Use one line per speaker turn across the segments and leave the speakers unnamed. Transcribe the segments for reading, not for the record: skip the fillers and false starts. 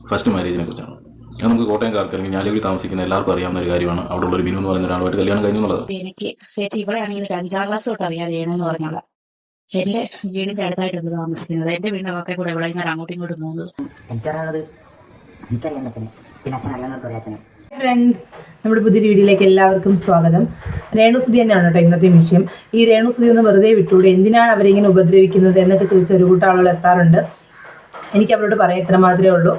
First മാരേജിനെ കുറിച്ചാണ്. അത് നമുക്ക് കോട്ടയംകാർക്ക് അല്ലെങ്കിൽ ഞാലിക്കുടി താമസിക്കുന്ന എല്ലാവർക്കും അറിയാവുന്ന ഒരു കാര്യമാണ്. അവിടെ ഉള്ള ഒരു ബിനു എന്ന് പറയുന്ന ഒരാളുമായിട്ട് കല്യാണം കഴിഞ്ഞു എന്നുള്ളത്.
എനിക്ക് ചേച്ചി ഇവിടെ ആണെങ്കിൽ 5ാം ക്ലാസ് തൊട്ട് അറിയാം രേണു പറഞ്ഞോള. എന്റെ വീടിന്റെ അടുത്തായിട്ടുണ്ട് താമസിക്കുന്നത്. എന്റെ വീടിന്റെ ഒക്കെ കൂടെ ഇവിടെ ഇങ്ങനെ അങ്ങോട്ടും ഇങ്ങോട്ടും പോകുന്നത്.
എനിക്കറിയാവുന്നത് എനിക്കറിയാൻ പറ്റുന്നത് പിന്നെ അച്ഛൻ അറിയാവുന്നവർക്ക് അറിയാം അച്ഛനെ.
ഫ്രണ്ട്സ്, നമ്മുടെ പുതിയൊരു വീഡിയോയിലേക്ക് എല്ലാവർക്കും സ്വാഗതം. രേണുസുതി തന്നെയാണ് കേട്ടോ ഇന്നത്തെ വിഷയം. ഈ രേണുസുതി ഒന്ന് വെറുതെ വിട്ടുകൂടെ, എന്തിനാണ് അവരിങ്ങനെ ഉപദ്രവിക്കുന്നത് എന്നൊക്കെ ചോദിച്ച ഒരു കൂട്ടം ആളുകൾ എത്താറുണ്ട്. എനിക്ക് അവരോട് പറയാം ഇത്ര മാത്രമേ ഉള്ളൂ.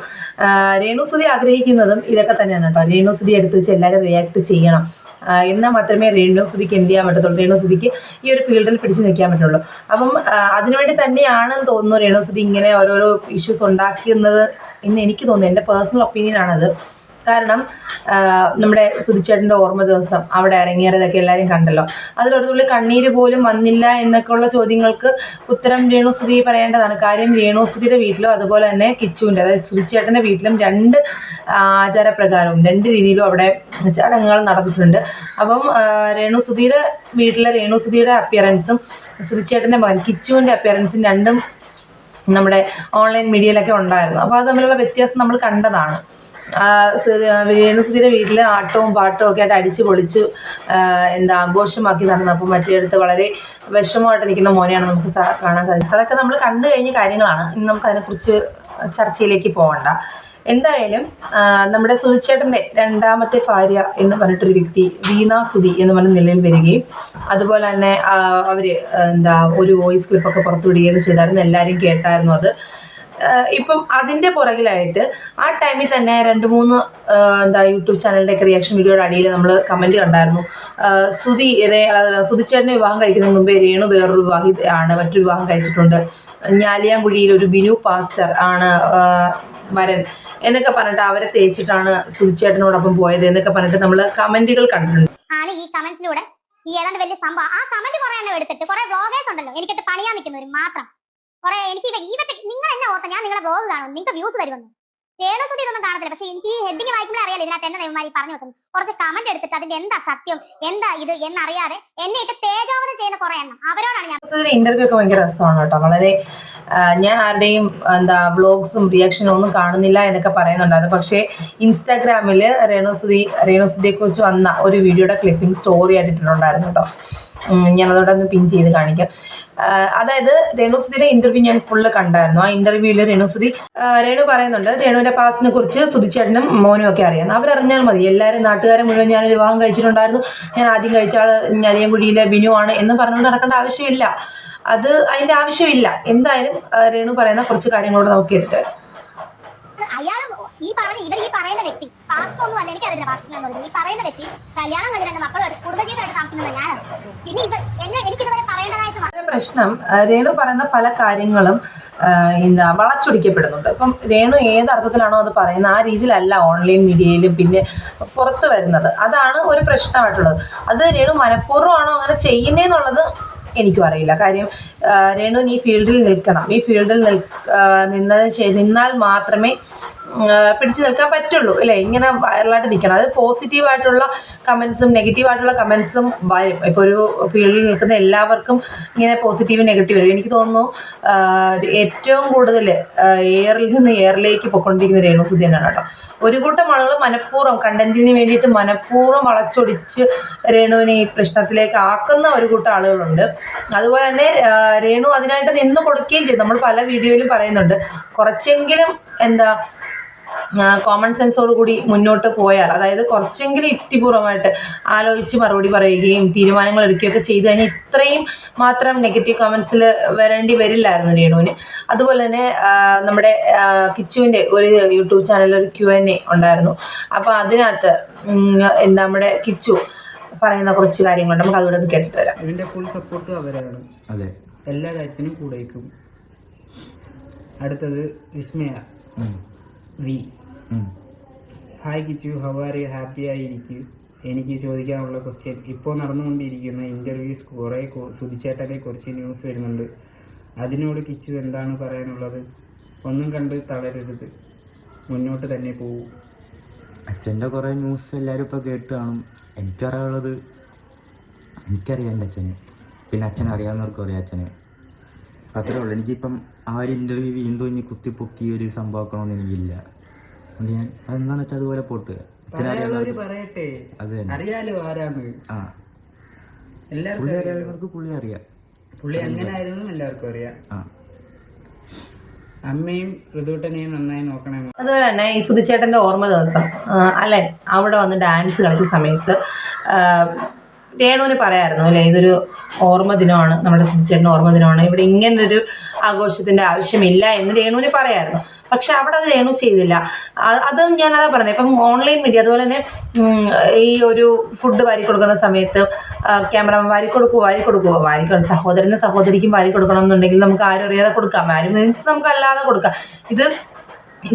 രേണുസുതി ആഗ്രഹിക്കുന്നതും ഇതൊക്കെ തന്നെയാണ് കേട്ടോ. രേണുസുതി എടുത്ത് വെച്ച് എല്ലാവരും റിയാക്ട് ചെയ്യണം, എന്നാൽ മാത്രമേ രേണുസുതിക്ക് എന്ത് ചെയ്യാൻ പറ്റത്തുള്ളൂ, രേണുസുതിക്ക് ഈ ഒരു ഫീൽഡിൽ പിടിച്ചു നിൽക്കാൻ പറ്റുള്ളൂ. അപ്പം അതിനുവേണ്ടി തന്നെയാണെന്ന് തോന്നുന്നു രേണുസുതി ഇങ്ങനെ ഓരോരോ ഇഷ്യൂസ് ഉണ്ടാക്കുന്നത് എന്ന് എനിക്ക് തോന്നുന്നു. എൻ്റെ പേഴ്സണൽ ഒപ്പീനിയൻ ആണത്. കാരണം നമ്മുടെ സുധിച്ചേട്ടൻ്റെ ഓർമ്മ ദിവസം അവിടെ ഇറങ്ങിയതൊക്കെ എല്ലാവരും കണ്ടല്ലോ. അതിലൊരു തുള്ളി കണ്ണീര് പോലും വന്നില്ല എന്നൊക്കെയുള്ള ചോദ്യങ്ങൾക്ക് ഉത്തരം രേണുസുതി പറയേണ്ടതാണ്. കാര്യം രേണുസുതിയുടെ വീട്ടിലും അതുപോലെ തന്നെ കിച്ചുവിൻ്റെ, അതായത് സുധിച്ചേട്ടൻ്റെ വീട്ടിലും രണ്ട് ആചാരപ്രകാരവും രണ്ട് രീതിയിലും അവിടെ ചടങ്ങുകൾ നടന്നിട്ടുണ്ട്. അപ്പം രേണുസുതിയുടെ വീട്ടിലെ രേണുസുതിയുടെ അപ്പിയറൻസും സുധിച്ചേട്ടൻ്റെ മകൻ കിച്ചുവിൻ്റെ അപ്പിയറൻസും രണ്ടും നമ്മുടെ ഓൺലൈൻ മീഡിയയിലൊക്കെ ഉണ്ടായിരുന്നു. അപ്പോൾ അത് തമ്മിലുള്ള വ്യത്യാസം നമ്മൾ കണ്ടതാണ്. രേണുസുതിയുടെ വീട്ടിൽ ആട്ടവും പാട്ടവും ഒക്കെ ആയിട്ട് അടിച്ച് പൊളിച്ച് ആഘോഷമാക്കി നടന്നപ്പോൾ മറ്റേടത്ത് വളരെ വിഷമമായിട്ട് നിൽക്കുന്ന മോനെയാണ് നമുക്ക് കാണാൻ സാധിച്ചത്. അതൊക്കെ നമ്മൾ കണ്ടു കഴിഞ്ഞ കാര്യങ്ങളാണ്. ഇനി നമുക്ക് അതിനെക്കുറിച്ച് ചർച്ചയിലേക്ക് പോകണ്ട. എന്തായാലും നമ്മുടെ സുധിച്ചേട്ടൻ്റെ രണ്ടാമത്തെ ഭാര്യ എന്ന് പറഞ്ഞിട്ടൊരു വ്യക്തി വീണ സുധി എന്ന് പറഞ്ഞ നിലയിൽ വരികയും അതുപോലെ തന്നെ അവർ ഒരു വോയിസ് ക്ലിപ്പൊക്കെ പുറത്തുവിടുകയും ചെയ്തായിരുന്നു. എല്ലാവരും കേട്ടായിരുന്നു അത്. ഇപ്പം അതിൻ്റെ പുറകിലായിട്ട് ആ ടൈമിൽ തന്നെ 2-3 യൂട്യൂബ് ചാനലിൻ്റെയൊക്കെ റിയാക്ഷൻ വീഡിയോയുടെ അടിയിൽ നമ്മൾ കമൻറ്റ് കണ്ടായിരുന്നു. സുധിച്ചേട്ടനെ വിവാഹം കഴിക്കുന്നതിന് മുമ്പേ രേണു വേറൊരു വിവാഹിതയാണ്, മറ്റൊരു വിവാഹം കഴിച്ചിട്ടുണ്ട്, ഞാലിയാങ്കുഴിയിൽ ഒരു ബിനു പാസ്റ്റർ ആണ് വരൻ എന്നൊക്കെ പറഞ്ഞിട്ട് അവരെ തേച്ചിട്ടാണ് സുധിച്ചേട്ടനോടൊപ്പം പോയത് എന്നൊക്കെ പറഞ്ഞിട്ട് നമ്മൾ കമൻറ്റുകൾ കണ്ടിട്ടുണ്ട്.
ഈ കമന്റ്സിലൂടെ ഈ ഏതാണ്ട് വലിയ സംഭവം ആ കമന്റ് കുറെ എണ്ണം എടുത്തിട്ട് കുറെ വ്ളോഗേഴ്സ് ഉണ്ടല്ലോ എനിക്കിട്ട് പണിയാൻ നിൽക്കുന്നവർ മാത്രം കുറെ എനിക്ക് ഇതൊക്കെ നിങ്ങൾ എന്നെ ഓർത്ത ഞാൻ നിങ്ങളുടെ വ്ളോഗ് കാണും, നിങ്ങൾക്ക് വ്യൂസ് വരുമെന്ന്. രേണുസുതി ഇതൊന്നും കാണത്തില്ല. പക്ഷെ എനിക്ക് ഈ ഹെഡിങ് വായിക്കുമ്പോൾ അറിയാലോ ഇതിനകത്ത് എന്നെ ദൈവമായി പറഞ്ഞു വെക്കുന്നു. കുറച്ച് കമന്റ് എടുത്തിട്ട് അതിന്റെ എന്താ സത്യം എന്താ ഇത് എന്നറിയാതെ എന്നെ ഇട്ട് തേജോവധം ചെയ്യുന്ന കുറെ എണ്ണം അവരോടാണ് ഞാൻ.
ഇന്റർവ്യൂ ഒക്കെ ഭയങ്കര രസമാണ് കേട്ടോ. വളരെ ഞാൻ ആരുടെയും വ്ളോഗ്സും റിയാക്ഷനും ഒന്നും കാണുന്നില്ല എന്നൊക്കെ പറയുന്നുണ്ടായിരുന്നു. പക്ഷേ ഇൻസ്റ്റാഗ്രാമിൽ രേണുസുതിയെ കുറിച്ച് വന്ന ഒരു വീഡിയോയുടെ ക്ലിപ്പിംഗ് സ്റ്റോറി ആയിട്ടിട്ടുണ്ടായിരുന്നു കേട്ടോ. ഞാനതോടെ ഒന്ന് പിൻ ചെയ്ത് കാണിക്കാം. അതായത് രേണുസുതിയുടെ ഇന്റർവ്യൂ ഞാൻ ഫുള്ള് കണ്ടായിരുന്നു. ആ ഇന്റർവ്യൂവിൽ രേണു പറയുന്നുണ്ട് രേണുവിന്റെ പാസ്റ്റിനെ കുറിച്ച് സുധിച്ചേട്ടനും മോനും ഒക്കെ അറിയാം. അവരറിഞ്ഞാൽ മതി, എല്ലാവരും നാട്ടുകാരെ മുഴുവൻ ഞാൻ വിവാഹം കഴിച്ചിട്ടുണ്ടായിരുന്നു, ഞാൻ ആദ്യം കഴിച്ച ആള് ഞാലിയാങ്കുഴിയിലെ ബിനു ആണ് എന്ന് പറഞ്ഞുകൊണ്ട് നടക്കേണ്ട ആവശ്യമില്ല. അതിന്റെ ആവശ്യമില്ല. എന്തായാലും രേണു പറയുന്ന കുറച്ച് കാര്യങ്ങളോട് നമുക്ക് കേട്ടിട്ട് വരാം.
ഈ പറയുന്ന വ്യക്തി പാസ്റ്റൊന്നും അല്ല, എനിക്കറിയില്ല പാസ്റ്റർ ഈ പറയുന്ന വ്യക്തി കല്യാണം കഴിഞ്ഞ 2 മക്കളോട് കുടുംബജീവിതമായിട്ട് താമസിക്കുന്നത് ഞാൻ. പിന്നെ എനിക്കിതുവരെ പറയേണ്ടതായിട്ട്
പ്രശ്നം രേണു പറയുന്ന പല കാര്യങ്ങളും വളച്ചൊടിക്കപ്പെടുന്നുണ്ട്. ഇപ്പം രേണു ഏതർത്ഥത്തിലാണോ അത് പറയുന്നത് ആ രീതിയിലല്ല ഓൺലൈൻ മീഡിയയിലും പിന്നെ പുറത്ത് വരുന്നത്. അതാണ് ഒരു പ്രശ്നമായിട്ടുള്ളത്. അത് രേണു മനഃപൂർവ്വമാണോ അങ്ങനെ ചെയ്യുന്നതെന്നുള്ളത് എനിക്കും അറിയില്ല. കാര്യം രേണുവിന് ഈ ഫീൽഡിൽ നിൽക്കണം. ഈ ഫീൽഡിൽ നിന്നാൽ മാത്രമേ പിടിച്ചു നിൽക്കാൻ പറ്റുള്ളൂ അല്ലേ. ഇങ്ങനെ വൈറലായിട്ട് നിൽക്കണം. അത് പോസിറ്റീവായിട്ടുള്ള കമൻസും നെഗറ്റീവായിട്ടുള്ള കമൻസും വരും. ഇപ്പോൾ ഒരു ഫീൽഡിൽ നിൽക്കുന്ന എല്ലാവർക്കും ഇങ്ങനെ പോസിറ്റീവ് നെഗറ്റീവ് വരും. എനിക്ക് തോന്നുന്നു ഏറ്റവും കൂടുതൽ എയറിൽ നിന്ന് എയറിലേക്ക് പൊയ്ക്കൊണ്ടിരിക്കുന്ന രേണുസുതി തന്നെയാണ് കേട്ടോ. ഒരു കൂട്ടം ആളുകൾ മനഃപൂർവ്വം കണ്ടന്റിന് വേണ്ടിയിട്ട് മനഃപൂർവ്വം വളച്ചൊടിച്ച് രേണുവിനെ ഈ പ്രശ്നത്തിലേക്ക് ആക്കുന്ന ഒരു കൂട്ടം ആളുകളുണ്ട്. അതുപോലെ തന്നെ രേണു അതിനായിട്ട് നിന്ന് കൊടുക്കുകയും ചെയ്തു. നമ്മൾ പല വീഡിയോയിലും പറയുന്നുണ്ട്, കുറച്ചെങ്കിലും കോമൺ സെൻസോട് കൂടി മുന്നോട്ട് പോയാൽ, അതായത് കുറച്ചെങ്കിലും യുക്തിപൂർവ്വമായിട്ട് ആലോചിച്ച് മറുപടി പറയുകയും തീരുമാനങ്ങൾ എടുക്കുകയൊക്കെ ചെയ്തു കഴിഞ്ഞാൽ ഇത്രയും മാത്രം നെഗറ്റീവ് കമൻസിൽ വരേണ്ടി വരില്ലായിരുന്നു രേണുവിന്. അതുപോലെ തന്നെ നമ്മുടെ കിച്ചുവിൻ്റെ ഒരു യൂട്യൂബ് ചാനലിൽ ഒരു Q&A ഉണ്ടായിരുന്നു. അപ്പോൾ അതിനകത്ത് നമ്മുടെ കിച്ചു പറയുന്ന കുറച്ച് കാര്യങ്ങളുണ്ട്. നമുക്ക് അതുകൂടെ കേട്ടിട്ട് വരാം.
ഇതിന്റെ ഫുൾ സപ്പോർട്ട് അവരാണ്. അതെ, എല്ലാ കാര്യത്തിനും കൂടെയ്ക്കും. അടുത്തത് Vismaya V. Hi Kichu, how are you? Happy ആയിരിക്കും. എനിക്ക് ചോദിക്കാനുള്ള ക്വസ്റ്റ്യൻ, ഇപ്പോൾ നടന്നുകൊണ്ടിരിക്കുന്ന ഇന്റർവ്യൂസ് കുറെ സുധിച്ചേട്ടനെ കുറിച്ച് ന്യൂസ് വരുന്നുണ്ട്. അതിനോട് കിച്ചു എന്താണ് പറയാനുള്ളത്? ഒന്നും കണ്ട് തളരരുത്, മുന്നോട്ട് തന്നെ പോകൂ.
അച്ഛൻ്റെ കുറേ ന്യൂസ് എല്ലാവരും ഇപ്പോൾ കേട്ട് കാണും. എനിക്കറിയാനുള്ളത് എനിക്കറിയാം എൻ്റെ അച്ഛനെ, പിന്നെ അച്ഛനെ അറിയാവുന്നവർക്കും അറിയാം അച്ഛനെ. അത്രേ ഉള്ളൂ. എനിക്കിപ്പം ആ ഒരു ഇൻ്റർവ്യൂ വീണ്ടും ഇനി കുത്തിപ്പൊക്കി ഒരു സംഭവമാക്കണമെന്ന് എനിക്കില്ല. ഞാൻ എന്താണെന്ന് വെച്ചാൽ അതുപോലെ പോട്ട്
പറയാനുള്ളവര് പറയട്ടെ,
അത് തന്നെ.
അറിയാലോ ആരാന്ന്.
ആ
എല്ലാവർക്കും
പുള്ളി
അറിയാലോ.
അറിയാവുന്നവർക്ക് പുള്ളി അറിയാം.
പുള്ളി എങ്ങനെ ആയിരുന്നു എല്ലാവർക്കും അറിയാം.
ആ
അമ്മയും ഋതുട്ടനെയും നന്നായി നോക്കണേ.
അതുപോലെ തന്നെ ഈ സുധിച്ചേട്ടൻ്റെ ഓർമ്മ ദിവസം അലൻ അവിടെ വന്ന് ഡാൻസ് കളിച്ച സമയത്ത് രേണുവിന് പറയായിരുന്നു അല്ലേ, ഇതൊരു ഓർമ്മ ദിനമാണ്, നമ്മുടെ സുധിച്ചേട്ടൻ്റെ ഓർമ്മ ദിനമാണ്, ഇവിടെ ഇങ്ങനൊരു ആഘോഷത്തിൻ്റെ ആവശ്യമില്ല എന്ന് രേണുവിന് പറയായിരുന്നു. പക്ഷെ അവിടെ അത് രേണു ചെയ്തില്ല. അതും ഞാനതാ പറഞ്ഞത്. ഇപ്പം ഓൺലൈൻ മീഡിയ അതുപോലെ തന്നെ ഈ ഒരു ഫുഡ് വാരി കൊടുക്കുന്ന സമയത്ത് ക്യാമറമാൻ വാരി കൊടുക്കുമോ സഹോദരനും സഹോദരിക്കും വാരി കൊടുക്കണം എന്നുണ്ടെങ്കിൽ നമുക്ക് ആരും അറിയാതെ കൊടുക്കാം, ആരും മീൻസ് നമുക്ക് അല്ലാതെ കൊടുക്കാം. ഇത്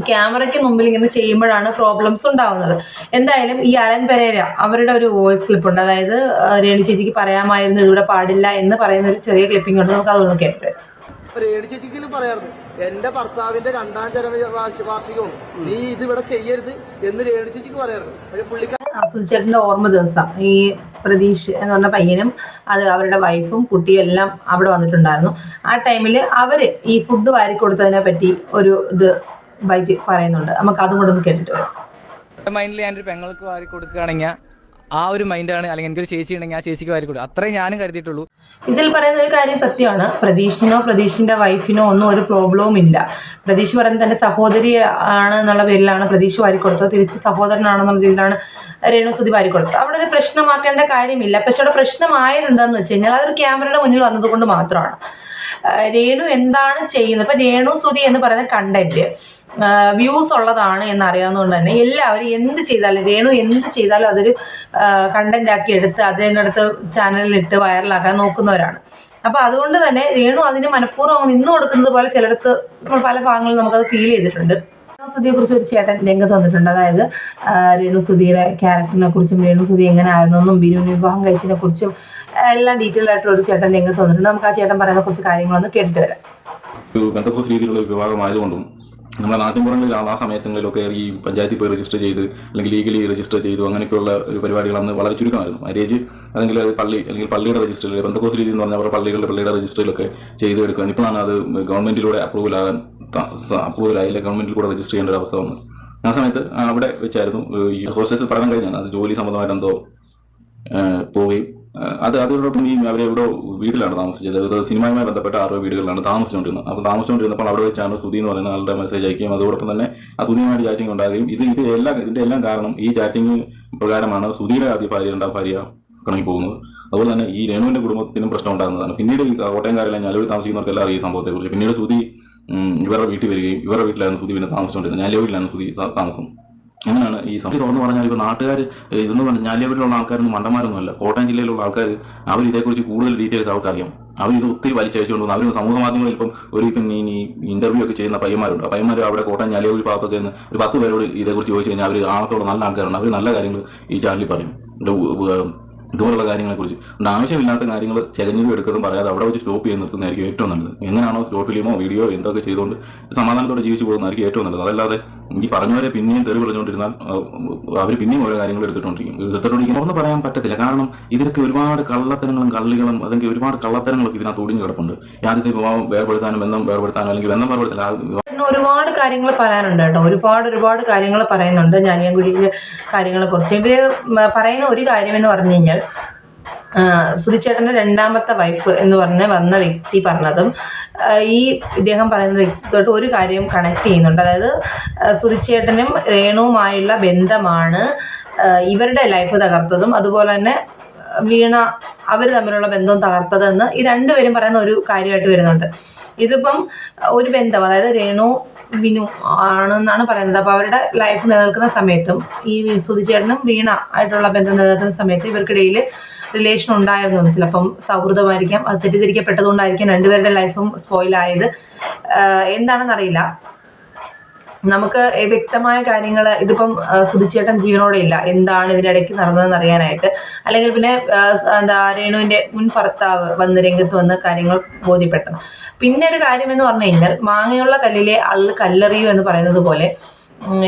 ക്യാമറയ്ക്ക് മുമ്പിൽ ഇങ്ങനെ ചെയ്യുമ്പോഴാണ് പ്രോബ്ലംസ് ഉണ്ടാവുന്നത്. എന്തായാലും ഈ അലൻ പെരേര അവരുടെ ഒരു വോയിസ് ക്ലിപ്പ് ഉണ്ട്, അതായത് രേണു ചേച്ചിക്ക് പറയാമായിരുന്നു ഇതിവിടെ പാടില്ല എന്ന് പറയുന്ന ഒരു ചെറിയ ക്ലിപ്പിംഗ് ഉണ്ട്, നമുക്ക് അതൊന്ന് കേട്ടു.
രേണു ചേച്ചിക്ക് പറയാറുണ്ട്, എന്റെ ഭർത്താവിന്റെ 2ാം ചരമവാർഷികമാണ്, നീ ഇത് ഇവിടെ ചെയ്യരുത് എന്ന് രേണു ചേച്ചിക്ക് പറയാറുണ്ട്. പക്ഷെ പുള്ളിക്കാരൻ
സുധിച്ചേട്ടൻ്റെ ഓർമ്മ ദിവസം ഈ പ്രതീഷ് എന്ന് പറഞ്ഞ പയ്യനും അത് അവരുടെ വൈഫും കുട്ടിയും എല്ലാം അവിടെ വന്നിട്ടുണ്ടായിരുന്നു. ആ ടൈമിൽ അവർ ഈ ഫുഡ് വാരി കൊടുത്തതിനെ പറ്റി ഒരു ഇത് ബൈറ്റ് പറയുന്നുണ്ട്, നമുക്ക് അതും കൂടെ ഒന്ന് കേട്ടിട്ട് വരാം.
മൈൻഡിൽ ഞാനൊരു പെങ്ങൾക്ക് വാരി കൊടുക്കുകയാണെങ്കിൽ ആ ഒരു മൈൻഡാണ്, അല്ലെങ്കിൽ എനിക്കൊരു ചേച്ചി ഉണ്ടെങ്കിൽ ആ ചേച്ചിക്ക് വാരി കൊടുക്കുക, അത്രയും ഞാനും കരുതിയിട്ടുള്ളൂ.
ഇതിൽ പറയുന്ന ഒരു കാര്യം സത്യമാണ്. പ്രതീഷിനോ പ്രതീഷിൻ്റെ വൈഫിനോ ഒന്നും ഒരു പ്രോബ്ലവും ഇല്ല. പ്രതീഷ് പറയുന്നത് തൻ്റെ സഹോദരി ആണ് എന്നുള്ള പേരിലാണ് പ്രതീഷ് വാരി കൊടുത്തത്, തിരിച്ച് സഹോദരനാണെന്നുള്ള രീതിയിലാണ് രേണു സുധി വാരി കൊടുത്തത്. അവിടെ ഒരു പ്രശ്നമാക്കേണ്ട കാര്യമില്ല. പക്ഷെ അവിടെ പ്രശ്നമായത് എന്താണെന്ന് വെച്ച് കഴിഞ്ഞാൽ അതൊരു ക്യാമറയുടെ മുന്നിൽ വന്നതുകൊണ്ട് മാത്രമാണ്. രേണു എന്താണ് ചെയ്യുന്നത്, ഇപ്പം രേണു സുധി എന്ന് പറയുന്ന കണ്ടന്റ് വ്യൂസ് ഉള്ളതാണ് എന്നറിയാവുന്നതുകൊണ്ട് തന്നെ എല്ലാവരും എന്ത് ചെയ്താലും രേണു എന്ത് ചെയ്താലും അതൊരു കണ്ടന്റ് ആക്കി എടുത്ത് അതിനടുത്ത് ചാനലിലിട്ട് വൈറലാക്കാൻ നോക്കുന്നവരാണ്. അപ്പോൾ അതുകൊണ്ട് തന്നെ രേണു അതിന് മനഃപൂർവ്വം നിന്ന് കൊടുക്കുന്നത് പോലെ ചിലയിടത്ത് ഇപ്പോൾ പല ഭാഗങ്ങളിൽ നമുക്കത് ഫീൽ ചെയ്തിട്ടുണ്ട്. രേണു സുധിയെ കുറിച്ച് ഒരു ചേട്ടൻ രംഗത്ത് വന്നിട്ടുണ്ട്, അതായത് രേണു സുധിയുടെ ക്യാരക്ടറിനെ കുറിച്ചും രേണു സുധി എങ്ങനെ ആയിരുന്നെന്നും ബിനുവിന് വിവാഹം കഴിച്ചതിനെ കുറിച്ചും എല്ലാം ഡീറ്റെയിൽ ആയിട്ടുള്ള ഒരു ചേട്ടൻ രംഗത്ത് വന്നിട്ടുണ്ട്. നമുക്ക് ആ ചേട്ടൻ പറയുന്ന കുറച്ച് കാര്യങ്ങളൊന്ന് കേട്ടിട്ട് വരാം.
ബന്ധപ്പെട്ട രീതിയിലുള്ള വിഭാഗമായതുകൊണ്ടും നമ്മുടെ നാട്ടിൻപുറങ്ങളിൽ ആ സമയങ്ങളിലൊക്കെ ഈ പഞ്ചായത്തിൽ പോയി രജിസ്റ്റർ ചെയ്ത് അല്ലെങ്കിൽ ലീഗലി രജിസ്റ്റർ ചെയ്തു അങ്ങനെയൊക്കെയുള്ള ഒരു പരിപാടികൾ അന്ന് വളരെ ചുരുക്കമായിരുന്നു. മാരേജ് അല്ലെങ്കിൽ പള്ളി അല്ലെങ്കിൽ പള്ളിയുടെ രജിസ്റ്ററിൽ ബന്ധപ്പെട്ട രീതി എന്ന് പറഞ്ഞാൽ അവരുടെ പള്ളിയുടെ രജിസ്റ്ററിലൊക്കെ ചെയ്ത് എടുക്കുകയാണ്. ഇപ്പോഴാണ് അത് ഗവൺമെന്റിലൂടെ അപ്രൂവലായി ഗവൺമെന്റിൽ കൂടെ രജിസ്റ്റർ ചെയ്യേണ്ട ഒരു അവസ്ഥ വന്നു. ആ സമയത്ത് അവിടെ വെച്ചായിരുന്നു ഈ ഹോസ്റ്റേഴ്സിൽ പഠനം കഴിഞ്ഞാണ് അത് ജോലി സംബന്ധമായിട്ട് എന്തോ പോവുകയും അതോടൊപ്പം ഈ അവരെവിടെ വീട്ടിലാണ് താമസിച്ചത്, അത് സിനിമയുമായി ബന്ധപ്പെട്ട 6 വീടുകളിലാണ് താമസിച്ചുകൊണ്ടിരുന്നത്. അപ്പോൾ താമസിച്ചുകൊണ്ടിരുന്നപ്പോൾ അവിടെ വെച്ചാണ് സുധി എന്ന് പറയുന്ന ആളുടെ മെസ്സേജ് അയക്കുകയും അതോടൊപ്പം തന്നെ ആ സുധിയുമായിട്ട് ചാറ്റിംഗ് ഉണ്ടാകുകയും ഇതിന്റെ എല്ലാം കാരണം ഈ ചാറ്റിംഗ് പ്രകാരമാണ് സുധിയുടെ ആദ്യ ഭാര്യ 2ാം ഭാര്യ കണങ്ങി പോകുന്നത്. അതുപോലെ തന്നെ ഈ രേണുവിന്റെ കുടുംബത്തിനും പ്രശ്നം ഉണ്ടാകുന്നതാണ്. പിന്നീട് ഈ കോട്ടയംകാരെല്ലാം ഞാലൂരിൽ താമസിക്കുന്നവർക്ക് എല്ലാവരും ഈ സംഭവത്തെക്കുറിച്ച്. പിന്നീട് സുധി ഇവരുടെ വീട്ടിൽ വരികയും ഇവരുടെ വീട്ടിലായിരുന്നു സുധി പിന്നെ താമസിച്ചുകൊണ്ടിരുന്നത്, ഞാലൂരിലാണ് സുധി താമസം. അങ്ങനെയാണ് ഈ സംശയം എന്ന് പറഞ്ഞാൽ ഇപ്പോൾ നാട്ടുകാർ ഇതെന്ന് പറഞ്ഞാൽ ഞാലിയാവൂരിലുള്ള ആൾക്കാരൊന്നും മണ്ടന്മാരൊന്നുമല്ല. കോട്ടയം ജില്ലയിലുള്ള ആൾക്കാർ അവർ ഇതേക്കുറിച്ച് കൂടുതൽ ഡീറ്റെയിൽസ് അവർക്കറിയാം. അവർ ഇത് ഒത്തിരി വലിച്ചയച്ചുകൊണ്ട് വന്നു. അവർ സമൂഹ മാധ്യമങ്ങളിൽ ഇപ്പം ഈ ഇന്റർവ്യൂ ഒക്കെ ചെയ്യുന്ന പയ്യന്മാരുണ്ട്. ആ പയ്യന്മാർ അവിടെ കോട്ടയം ഞാലിയാവൂർ ഭാഗത്തൊക്കെ ഒരു 10 പേരോട് ഇതേക്കുറിച്ച് ചോദിച്ചു കഴിഞ്ഞാൽ അവർ ആളത്തോടെ നല്ല ആൾക്കാരുണ്ട്. അവർ നല്ല കാര്യങ്ങൾ ഈ ചാനലിൽ പറയും ഇതുപോലുള്ള കാര്യങ്ങളെക്കുറിച്ച്. അതുകൊണ്ട് ആവശ്യമില്ലാത്ത കാര്യങ്ങൾ ചെകഞ്ഞും എടുക്കുന്നതും പറയാതെ അവിടെ വെച്ച് സ്റ്റോപ്പ് ചെയ്ത് നിർത്തുന്നതായിരിക്കും ഏറ്റവും നല്ലത്. എങ്ങനെയാണോ ഷോർട്ട് ഫിലിമോ വീഡിയോ എന്തൊക്കെ ചെയ്തുകൊണ്ട് സമാധാനത്തോടെ ജീവിച്ചു പോകുന്നതായിരിക്കും ഏറ്റവും നല്ലത്. അതല്ലാതെ ഈ പറഞ്ഞവരെ പിന്നെയും തെറി പറഞ്ഞുകൊണ്ടിരുന്നാൽ അവർ പിന്നെയും ഓരോ കാര്യങ്ങൾ എടുത്തിട്ടുണ്ടിരിക്കും. ഒന്നും പറയാൻ പറ്റത്തില്ല. കാരണം ഇതിലൊക്കെ ഒരുപാട് കള്ളത്തരങ്ങളും കള്ളികളും അല്ലെങ്കിൽ ഒരുപാട് കള്ളത്തരങ്ങളൊക്കെ ഇതിനകത്ത് ഒടിഞ്ഞു കിടപ്പുണ്ട്. ആദ്യത്തെ വിവാഹം വേർപെടുത്താനും ബന്ധം വേർപെടുത്താനും അല്ലെങ്കിൽ ബന്ധം വേർപെടുത്താനും
ഒരുപാട് കാര്യങ്ങൾ പറയാനുണ്ട് കേട്ടോ. ഒരുപാട് കാര്യങ്ങൾ പറയുന്നുണ്ട് ഞാലിയാൻകുഴിയിലെ കാര്യങ്ങളെ കുറിച്ച്. ഇവര് പറയുന്ന ഒരു കാര്യം എന്ന് പറഞ്ഞു കഴിഞ്ഞാൽ സുധിച്ചേട്ടൻ്റെ 2ാമത്തെ വൈഫ് എന്ന് പറഞ്ഞ് വന്ന വ്യക്തി പറഞ്ഞതും ഈ ഇദ്ദേഹം പറയുന്ന വ്യക്തിയോട്ട് ഒരു കാര്യം കണക്ട് ചെയ്യുന്നുണ്ട്. അതായത് സുധിച്ചേട്ടനും രേണുവുമായുള്ള ബന്ധമാണ് ഇവരുടെ ലൈഫ് തകർത്തതും അതുപോലെ തന്നെ വീണ അവർ തമ്മിലുള്ള ബന്ധവും തകർത്തതെന്ന് ഈ 2 പേരും പറയുന്ന ഒരു കാര്യമായിട്ട് വരുന്നുണ്ട്. ഇതിപ്പം ഒരു ബന്ധം, അതായത് രേണു വിനു ആണെന്നാണ് പറയുന്നത്. അപ്പോൾ അവരുടെ ലൈഫ് നിലനിൽക്കുന്ന സമയത്തും ഈ സുധിച്ചേട്ടനും വീണ ആയിട്ടുള്ള ബന്ധം നിലനിൽക്കുന്ന സമയത്ത് ഇവർക്കിടയിൽ റിലേഷൻ ഉണ്ടായിരുന്നു. ചിലപ്പം സൗഹൃദമായിരിക്കാം, അത് തെറ്റിദ്ധരിക്കപ്പെട്ടതുകൊണ്ടായിരിക്കും 2 പേരുടെ ലൈഫും സ്പോയിലായത്. എന്താണെന്നറിയില്ല. നമുക്ക് വ്യക്തമായ കാര്യങ്ങൾ ഇതിപ്പം സുധിച്ചേട്ടൻ ജീവനോടെ ഇല്ല, എന്താണ് ഇതിനിടയ്ക്ക് നടന്നതെന്ന് അറിയാനായിട്ട്. അല്ലെങ്കിൽ പിന്നെ രേണുവിൻ്റെ മുൻ ഭർത്താവ് വന്ന് രംഗത്ത് വന്ന് കാര്യങ്ങൾ ബോധ്യപ്പെടുത്തണം. പിന്നെ ഒരു കാര്യം എന്ന് പറഞ്ഞു കഴിഞ്ഞാൽ മാങ്ങയുള്ള കല്ലിലെ അള്ള് കല്ലെറിയൂ എന്ന് പറയുന്നത് പോലെ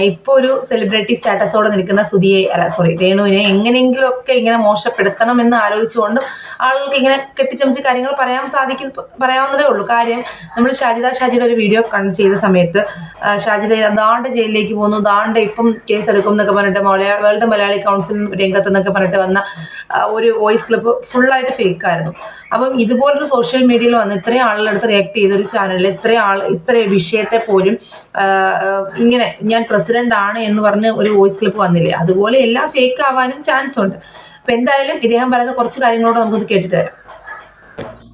ഇപ്പോൾ ഒരു സെലിബ്രിറ്റി സ്റ്റാറ്റസോടെ നിൽക്കുന്ന രേണുവിനെ എങ്ങനെയെങ്കിലുമൊക്കെ ഇങ്ങനെ മോശപ്പെടുത്തണമെന്ന് ആലോചിച്ചുകൊണ്ടും ആളുകൾക്ക് ഇങ്ങനെ കെട്ടിച്ചമച്ച് കാര്യങ്ങൾ പറയാവുന്നതേ ഉള്ളൂ. കാര്യം നമ്മൾ ഷാജിയുടെ ഒരു വീഡിയോ ചെയ്ത സമയത്ത് ഷാജിദ ദാണ്ട് ജയിലിലേക്ക് പോകുന്നു, ദാണ്ട് ഇപ്പം കേസെടുക്കും എന്നൊക്കെ പറഞ്ഞിട്ട് വേൾഡ് മലയാളി കൗൺസിൽ രംഗത്ത് എന്നൊക്കെ പറഞ്ഞിട്ട് വന്ന ഒരു വോയിസ് ക്ലിപ്പ് ഫുള്ളായിട്ട് ഫേക്കായിരുന്നു. അപ്പം ഇതുപോലൊരു സോഷ്യൽ മീഡിയയിൽ വന്ന് ഇത്രയും ആളുകളടുത്ത് റിയാക്ട് ചെയ്തൊരു ചാനലിൽ ഇത്ര വിഷയത്തെ പോലും ഇങ്ങനെ ഞാൻ പ്രസിഡന്റ് ആണ് എന്ന് പറഞ്ഞ് ഒരു വോയിസ് ക്ലിപ്പ് വന്നില്ലേ, അതുപോലെ എല്ലാം ഫേക്ക് ആവാനും ചാൻസ് ഉണ്ട്. അപ്പൊ എന്തായാലും ഇദ്ദേഹം പറയുന്ന കുറച്ച് കാര്യങ്ങളോട് നമുക്കത് കേട്ടിട്ട് വരാം.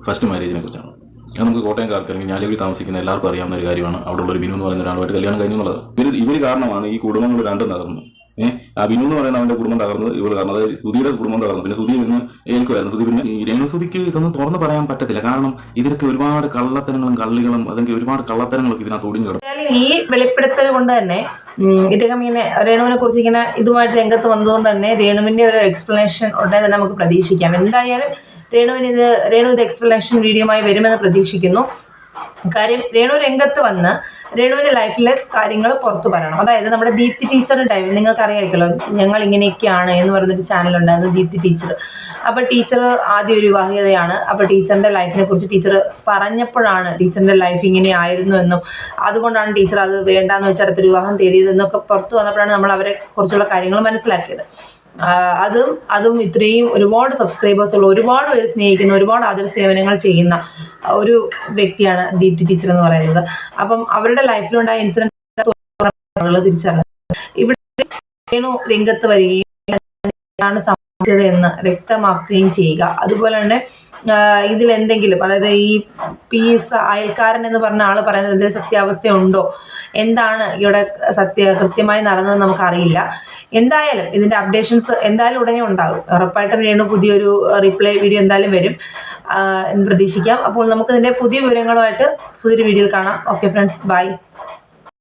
ഫസ്റ്റ് മാരേജിനെ കുറിച്ചാണ്. അത് നമുക്ക് കോട്ടയംകാർക്ക് അല്ലെങ്കിൽ ഞാലിൽ താമസിക്കുന്ന എല്ലാവർക്കും അറിയാവുന്ന ഒരു കാര്യമാണ്. അവിടെ ഉള്ള ഒരു ബിനു എന്ന് പറയുന്ന ഒരാളുമായിട്ട് കല്യാണം കഴിഞ്ഞു എന്നുള്ളത്. ഇവർ കാരണമാണ് ഈ കുടുംബങ്ങൾ രണ്ടും തകർന്നു. ആ ബിനു എന്ന് പറയുന്ന അവന്റെ കുടുംബം തകർന്നത് ഇവർ കാരണം. അതായത് സുധിയുടെ കുടുംബം തകർന്നു. പിന്നെ സുധി ഇന്ന് ഏൽക്കുമായിരുന്നു. സുധി പിന്നെ ഈ രേണുസുധിക്ക് ഇതൊന്നും തുറന്ന് പറയാൻ പറ്റത്തില്ല. കാരണം ഇതിലൊക്കെ ഒരുപാട് കള്ളത്തരങ്ങളും കള്ളികളും അതെങ്കിൽ ഒരുപാട് കള്ളത്തരങ്ങളൊക്കെ ഇതിനകത്ത് ഒടിഞ്ഞു കിടക്കും.
ഈ വെളിപ്പെടുത്തൽ കൊണ്ട് തന്നെ ഇദ്ദേഹം ഇങ്ങനെ രേണുവിനെ കുറിച്ച് ഇങ്ങനെ ഇതുമായിട്ട് രംഗത്ത് വന്നതുകൊണ്ട് തന്നെ രേണുവിന്റെ ഒരു എക്സ്പ്ലനേഷൻ ഉടനെ തന്നെ നമുക്ക് പ്രതീക്ഷിക്കാം. എന്തായാലും രേണു ഇത് എക്സ്പ്ലനേഷൻ വീഡിയോയുമായി വരുമെന്ന് പ്രതീക്ഷിക്കുന്നു. കാര്യം രേണു രംഗത്ത് വന്ന് രേണുവിന്റെ ലൈഫിലെ കാര്യങ്ങൾ പുറത്തു പറയണം. അതായത് നമ്മുടെ ദീപ്തി ടീച്ചറിന്റെ ടൈം നിങ്ങൾക്ക് അറിയാമല്ലോ, ഞങ്ങൾ ഇങ്ങനെയൊക്കെയാണ് എന്ന് പറയുന്നൊരു ചാനലുണ്ടായിരുന്നു ദീപ്തി ടീച്ചർ. അപ്പോൾ ടീച്ചർ ആദ്യം ഒരു വിവാഹിതയാണ്. അപ്പോൾ ടീച്ചറിന്റെ ലൈഫിനെ കുറിച്ച് ടീച്ചർ പറഞ്ഞപ്പോഴാണ് ടീച്ചറിന്റെ ലൈഫ് ഇങ്ങനെ ആയിരുന്നു എന്നും അതുകൊണ്ടാണ് ടീച്ചർ അത് വേണ്ടാന്ന് വെച്ച് അടുത്തൊരു വിവാഹം തേടിയതെന്നൊക്കെ പുറത്തു വന്നപ്പോഴാണ് നമ്മൾ അവരെ കുറിച്ചുള്ള കാര്യങ്ങൾ മനസ്സിലാക്കിയത്. അതും ഇത്രയും ഒരുപാട് സബ്സ്ക്രൈബേഴ്സ് ഉള്ള, ഒരുപാട് പേര് സ്നേഹിക്കുന്ന, ഒരുപാട് ആദര സേവനങ്ങൾ ചെയ്യുന്ന ഒരു വ്യക്തിയാണ് ദീപ്തി ടീച്ചർ എന്ന് പറയുന്നത്. അപ്പം അവരുടെ ലൈഫിലുണ്ടായ ഇൻസിഡന്റ് തിരിച്ചറിഞ്ഞത്. ഇവിടെ രംഗത്ത് വരികയും എന്താണ് സംഭവിച്ചത് എന്ന് വ്യക്തമാക്കുകയും ചെയ്യുക. അതുപോലെ തന്നെ ഇതിലെന്തെങ്കിലും, അതായത് ഈ പീസ് അയൽക്കാരൻ എന്ന് പറഞ്ഞ ആൾ പറയുന്നത് എന്തെങ്കിലും സത്യാവസ്ഥ ഉണ്ടോ, എന്താണ് ഇവിടെ കൃത്യമായി നടന്നതെന്ന് നമുക്കറിയില്ല. എന്തായാലും ഇതിൻ്റെ അപ്ഡേഷൻസ് എന്തായാലും ഉടനെ ഉണ്ടാകും. ഉറപ്പായിട്ടും രേണു പുതിയൊരു റീപ്ലൈ വീഡിയോ എന്തായാലും വരും എന്ന് പ്രതീക്ഷിക്കാം. അപ്പോൾ നമുക്കിതിൻ്റെ പുതിയ വിവരങ്ങളുമായിട്ട് പുതിയൊരു വീഡിയോയിൽ കാണാം. Okay friends, by.